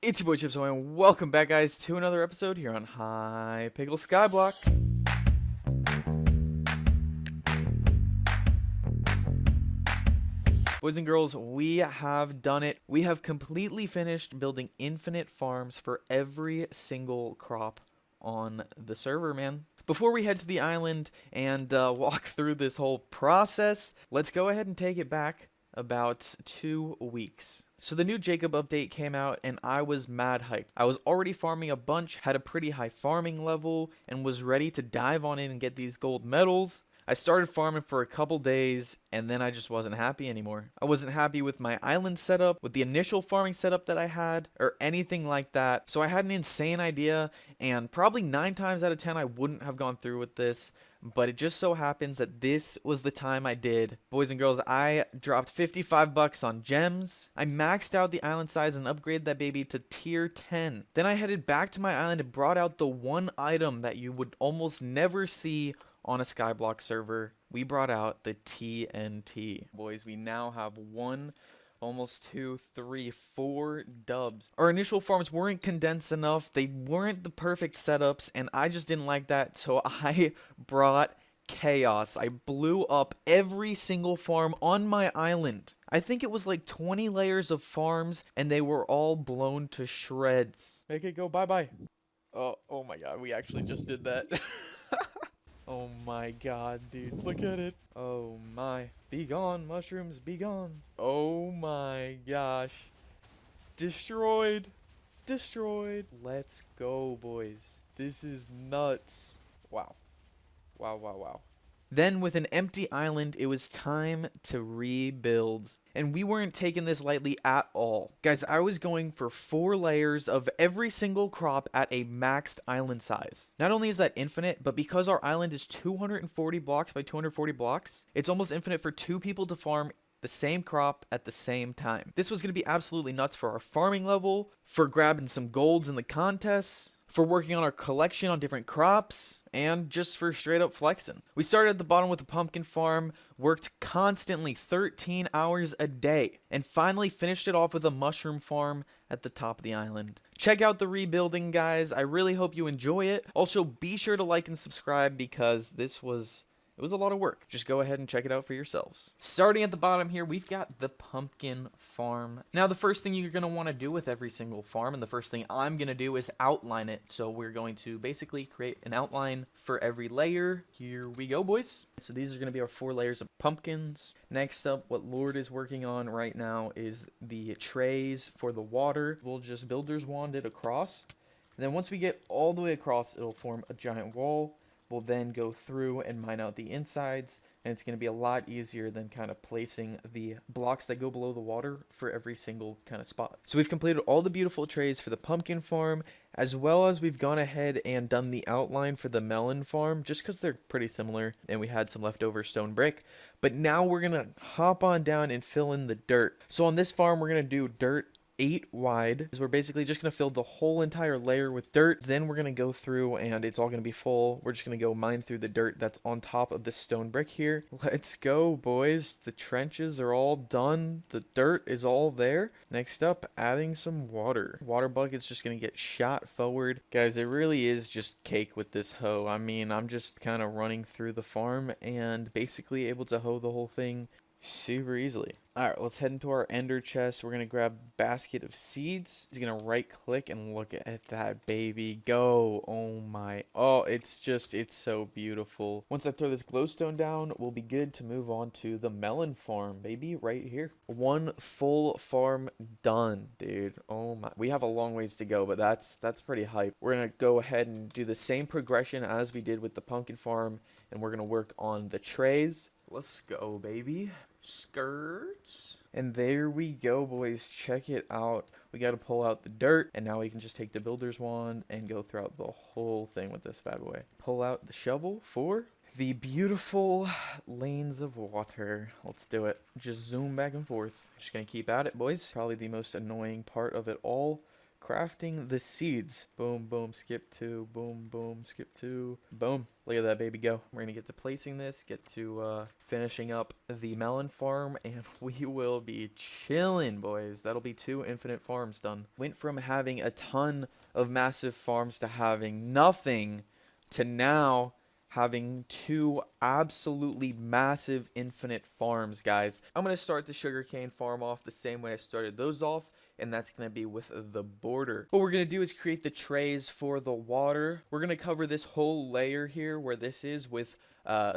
It's your boy Chips, and welcome back, guys, to another episode here on Hypixel Skyblock. Boys and girls, we have done it. We have completely finished building infinite farms for every single crop on the server, man. Before we head to the island and walk through this whole process, let's go ahead and take it back about 2 weeks. So the new Jacob update came out and I was mad hyped. I was already farming a bunch, had a pretty high farming level, and was ready to dive on in and get these gold medals. I started farming for a couple days and then I just wasn't happy anymore. I wasn't happy with my island setup, with the initial farming setup that I had, or anything like that. So I had an insane idea, and probably 9 times out of 10 I wouldn't have gone through with this. But it just so happens that this was the time I did. Boys and girls, I dropped 55 bucks on gems. I maxed out the island size and upgraded that baby to tier 10. Then I headed back to my island and brought out the one item that you would almost never see on a Skyblock server. We brought out the TNT. Boys, we now have almost 2, 3, 4 dubs. Our initial farms weren't condensed enough. They weren't the perfect setups, and I just didn't like that, so I brought chaos. I blew up every single farm on my island. I think it was like 20 layers of farms, and they were all blown to shreds. Make it go bye-bye. Oh my god, we actually just did that. Oh my god, dude. Look at it. Oh my. Be gone, mushrooms. Be gone. Oh my gosh. Destroyed. Destroyed. Let's go, boys. This is nuts. Wow. Wow, wow, wow. Then, with an empty island, it was time to rebuild. And we weren't taking this lightly at all. Guys, I was going for 4 layers of every single crop at a maxed island size. Not only is that infinite, but because our island is 240 blocks by 240 blocks, it's almost infinite for 2 people to farm the same crop at the same time. This was going to be absolutely nuts for our farming level, for grabbing some golds in the contests, for working on our collection on different crops, and just for straight up flexing. We started at the bottom with a pumpkin farm, worked constantly 13 hours a day, and finally finished it off with a mushroom farm at the top of the island. Check out the rebuilding, guys. I really hope you enjoy it. Also, be sure to like and subscribe because it was a lot of work. Just go ahead and check it out for yourselves. Starting at the bottom here, we've got the pumpkin farm. Now, the first thing you're going to want to do with every single farm, and the first thing I'm going to do, is outline it. So we're going to basically create an outline for every layer. Here we go, boys. So these are going to be our 4 layers of pumpkins. Next up, what Lord is working on right now is the trays for the water. We'll just builder's wand it across. And then once we get all the way across, it'll form a giant wall. We'll then go through and mine out the insides, and it's going to be a lot easier than kind of placing the blocks that go below the water for every single kind of spot. So we've completed all the beautiful trays for the pumpkin farm, as well as we've gone ahead and done the outline for the melon farm, just because they're pretty similar, and we had some leftover stone brick. But now we're going to hop on down and fill in the dirt. So on this farm, we're going to do dirt 8 wide. We're basically just going to fill the whole entire layer with dirt. Then we're going to go through and it's all going to be full. We're just going to go mine through the dirt that's on top of this stone brick here. Let's go, boys. The trenches are all done. The dirt is all there. Next up, adding some water. Water bucket's just going to get shot forward. Guys, it really is just cake with this hoe. I mean, I'm just kind of running through the farm and basically able to hoe the whole thing super easily. Alright, let's head into our ender chest. We're going to grab basket of seeds. He's going to right click and look at that baby go. Oh my. Oh, it's so beautiful. Once I throw this glowstone down, we'll be good to move on to the melon farm, baby, right here. 1 full farm done, dude. Oh my. We have a long ways to go, but that's pretty hype. We're going to go ahead and do the same progression as we did with the pumpkin farm, and we're going to work on the trays. Let's go, baby. Skirts. And there we go, boys. Check it out. We got to pull out the dirt, and now we can just take the builder's wand and go throughout the whole thing with this bad boy. Pull out the shovel for the beautiful lanes of water. Let's do it. Just zoom back and forth. Just gonna keep at it, boys. Probably the most annoying part of it all. crafting the seeds. Boom, boom, skip 2, boom, boom, skip 2, boom. Look at that baby go. We're gonna get to placing this, get to finishing up the melon farm, and we will be chilling, boys. That'll be 2 infinite farms done. Went from having a ton of massive farms to having nothing to now having 2 absolutely massive infinite farms, guys. I'm going to start the sugarcane farm off the same way I started those off, and that's going to be with the border. What we're going to do is create the trays for the water. We're going to cover this whole layer here where this is with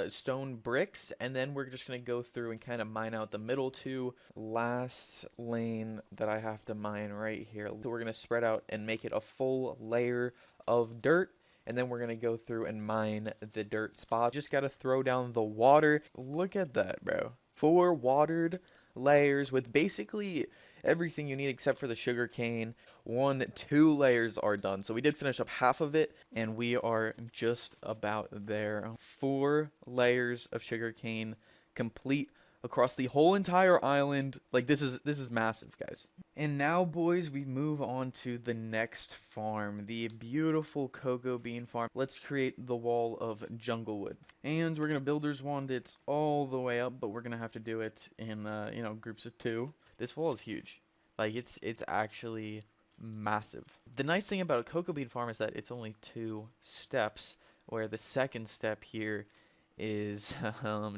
stone bricks, and then we're just going to go through and kind of mine out the middle 2. Last lane that I have to mine right here. So we're going to spread out and make it a full layer of dirt. And then we're going to go through and mine the dirt spot. Just got to throw down the water. Look at that, bro. 4 watered layers with basically everything you need except for the sugar cane. 2 layers are done. So we did finish up half of it, and we are just about there. 4 layers of sugar cane complete across the whole entire island. Like, this is massive, guys. And now, boys, we move on to the next farm, the beautiful cocoa bean farm. Let's create the wall of jungle wood, and we're gonna builder's wand it all the way up, but we're gonna have to do it in you know, groups of 2. This wall is huge. Like, it's actually massive. The nice thing about a cocoa bean farm is that it's only 2 steps, where the second step here is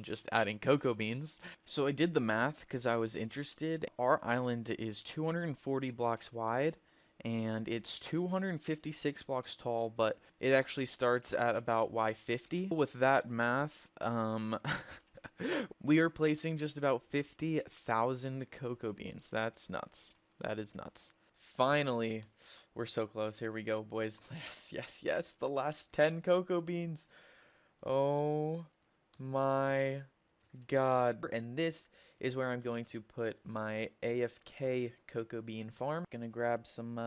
just adding cocoa beans. So I did the math because I was interested. Our island is 240 blocks wide, and it's 256 blocks tall, but it actually starts at about Y50. With that math, we are placing just about 50,000 cocoa beans. That's nuts. That is nuts. Finally, we're so close. Here we go, boys. Yes, yes, yes. The last 10 cocoa beans. Oh my god. And this is where I'm going to put my AFK cocoa bean farm. Gonna grab some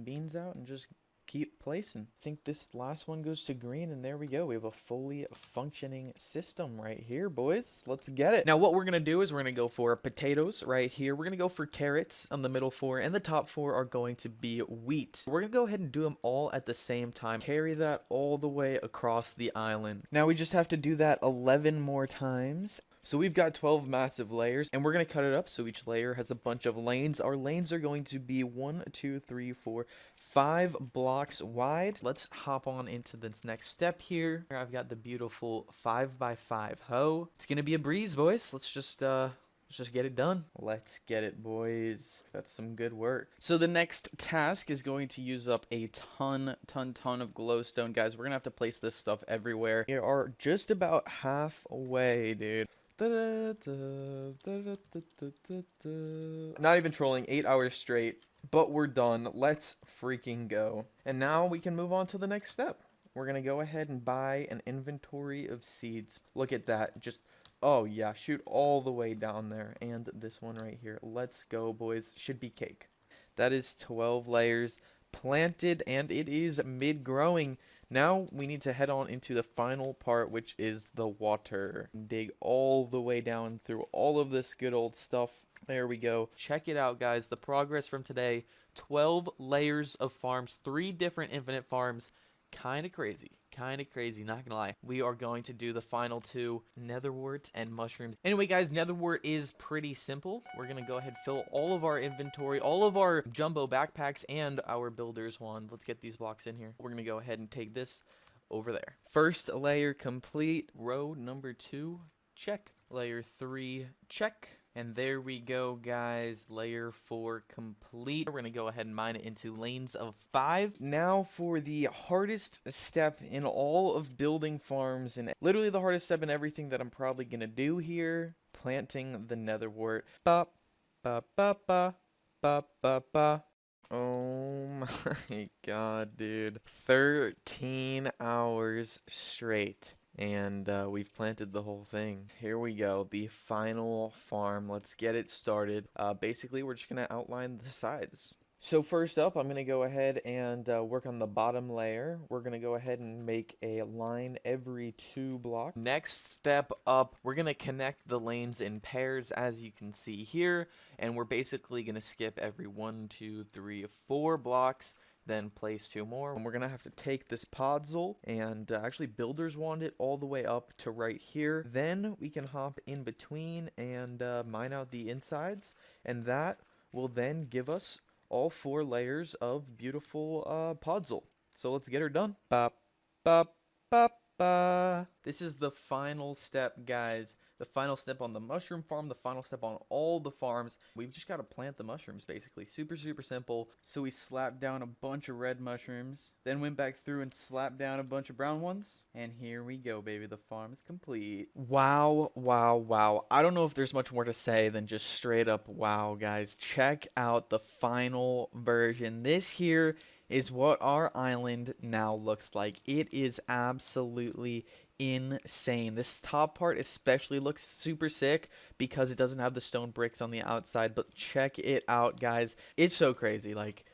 beans out and just keep placing. I think this last one goes to green, and there we go. We have a fully functioning system right here, boys. Let's get it. Now what we're gonna do is we're gonna go for potatoes right here. We're gonna go for carrots on the middle 4, and the top 4 are going to be wheat. We're gonna go ahead and do them all at the same time. Carry that all the way across the island. Now we just have to do that 11 more times. So we've got 12 massive layers, and we're going to cut it up so each layer has a bunch of lanes. Our lanes are going to be 1, 2, 3, 4, 5 blocks wide. Let's hop on into this next step here. I've got the beautiful 5x5 hoe. It's going to be a breeze, boys. Let's just get it done. Let's get it, boys. That's some good work. So the next task is going to use up a ton of glowstone, guys. We're going to have to place this stuff everywhere. We are just about halfway, dude. Not even trolling, 8 hours straight, but we're done. Let's freaking go. And now we can move on to the next step. We're gonna go ahead and buy an inventory of seeds. Look at that. Just, oh yeah, shoot all the way down there. And this one right here. Let's go, boys. Should be cake. That is 12 layers planted, and it is mid-growing. Now we need to head on into the final part, which is the water. Dig all the way down through all of this good old stuff. There we go. Check it out, guys. The progress from today. 12 layers of farms, 3 different infinite farms. Kind of crazy, not gonna lie. We are going to do the final 2, nether wart and mushrooms. Anyway, guys, nether wart is pretty simple. We're gonna go ahead and fill all of our inventory, all of our jumbo backpacks, and our builder's wand. Let's get these blocks in here. We're gonna go ahead and take this over there. First layer complete. Row number 2, check. Layer 3, check. And there we go, guys. Layer 4 complete. We're going to go ahead and mine it into lanes of 5. Now for the hardest step in all of building farms, and literally the hardest step in everything that I'm probably going to do here. Planting the nether wart. Ba, ba, ba, ba, ba, ba, ba. Oh my god, dude. 13 hours straight. And we've planted the whole thing. Here we go, the final farm. Let's get it started. Basically, we're just gonna outline the sides. So first up, I'm going to go ahead and work on the bottom layer. We're going to go ahead and make a line every 2 blocks. Next step up, we're going to connect the lanes in pairs, as you can see here. And we're basically going to skip every 1, 2, 3, 4 blocks, then place 2 more. And we're going to have to take this podzol and actually builders wand it all the way up to right here. Then we can hop in between and mine out the insides. And that will then give us all 4 layers of beautiful podzol. So let's get her done. Bop, bop, bop, ba. This is the final step, guys. The final step on the mushroom farm, the final step on all the farms. We've just got to plant the mushrooms, basically. Super, super simple. So we slapped down a bunch of red mushrooms, then went back through and slapped down a bunch of brown ones. And here we go, baby. The farm is complete. Wow, wow, wow. I don't know if there's much more to say than just straight up wow, guys. Check out the final version. This here is what our island now looks like. It is absolutely insane. This top part especially looks super sick because it doesn't have the stone bricks on the outside, but check it out, guys. It's so crazy. Like,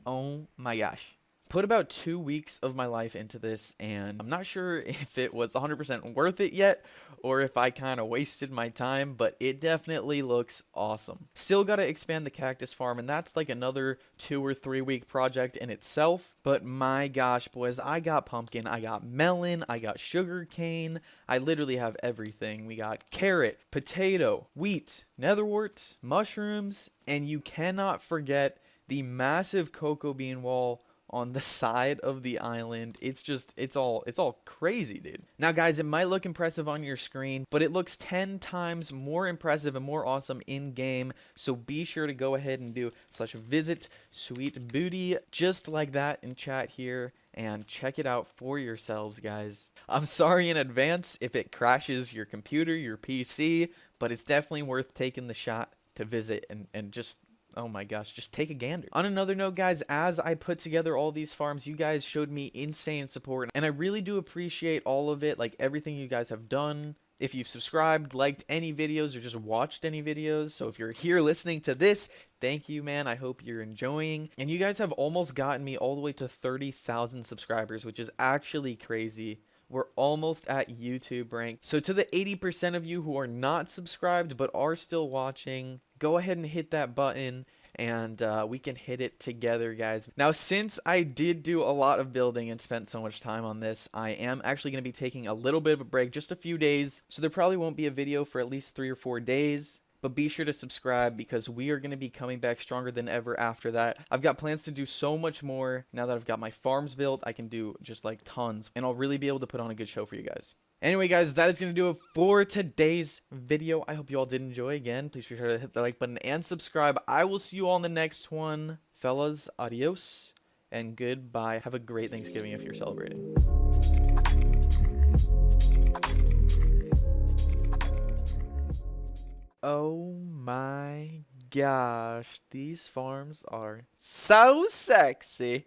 oh my gosh. Put about 2 weeks of my life into this, and I'm not sure if it was 100% worth it yet, or if I kind of wasted my time, but it definitely looks awesome. Still got to expand the cactus farm, and that's like another 2 or 3 week project in itself, but my gosh, boys, I got pumpkin, I got melon, I got sugar cane, I literally have everything. We got carrot, potato, wheat, nether wart, mushrooms, and you cannot forget the massive cocoa bean wall on the side of the island. It's all crazy, dude. Now guys, it might look impressive on your screen, but it looks 10 times more impressive and more awesome in game. So be sure to go ahead and do /visit SweetBootiee just like that in chat here and check it out for yourselves, guys. I'm sorry in advance if it crashes your computer, your PC, but it's definitely worth taking the shot to visit and just, oh my gosh, just take a gander. On another note, guys, as I put together all these farms, you guys showed me insane support, and I really do appreciate all of it, like everything you guys have done. If you've subscribed, liked any videos, or just watched any videos, so if you're here listening to this, thank you, man. I hope you're enjoying. And you guys have almost gotten me all the way to 30,000 subscribers, which is actually crazy. We're almost at YouTube rank. So to the 80% of you who are not subscribed but are still watching, go ahead and hit that button and we can hit it together, guys. Now, since I did do a lot of building and spent so much time on this, I am actually going to be taking a little bit of a break, just a few days. So there probably won't be a video for at least 3 or 4 days. But be sure to subscribe because we are going to be coming back stronger than ever after that. I've got plans to do so much more. Now that I've got my farms built, I can do just like tons. And I'll really be able to put on a good show for you guys. Anyway, guys, that is going to do it for today's video. I hope you all did enjoy. Again, please be sure to hit the like button and subscribe. I will see you all in the next one. Fellas, adios and goodbye. Have a great Thanksgiving if you're celebrating. Oh my gosh, these farms are so sexy.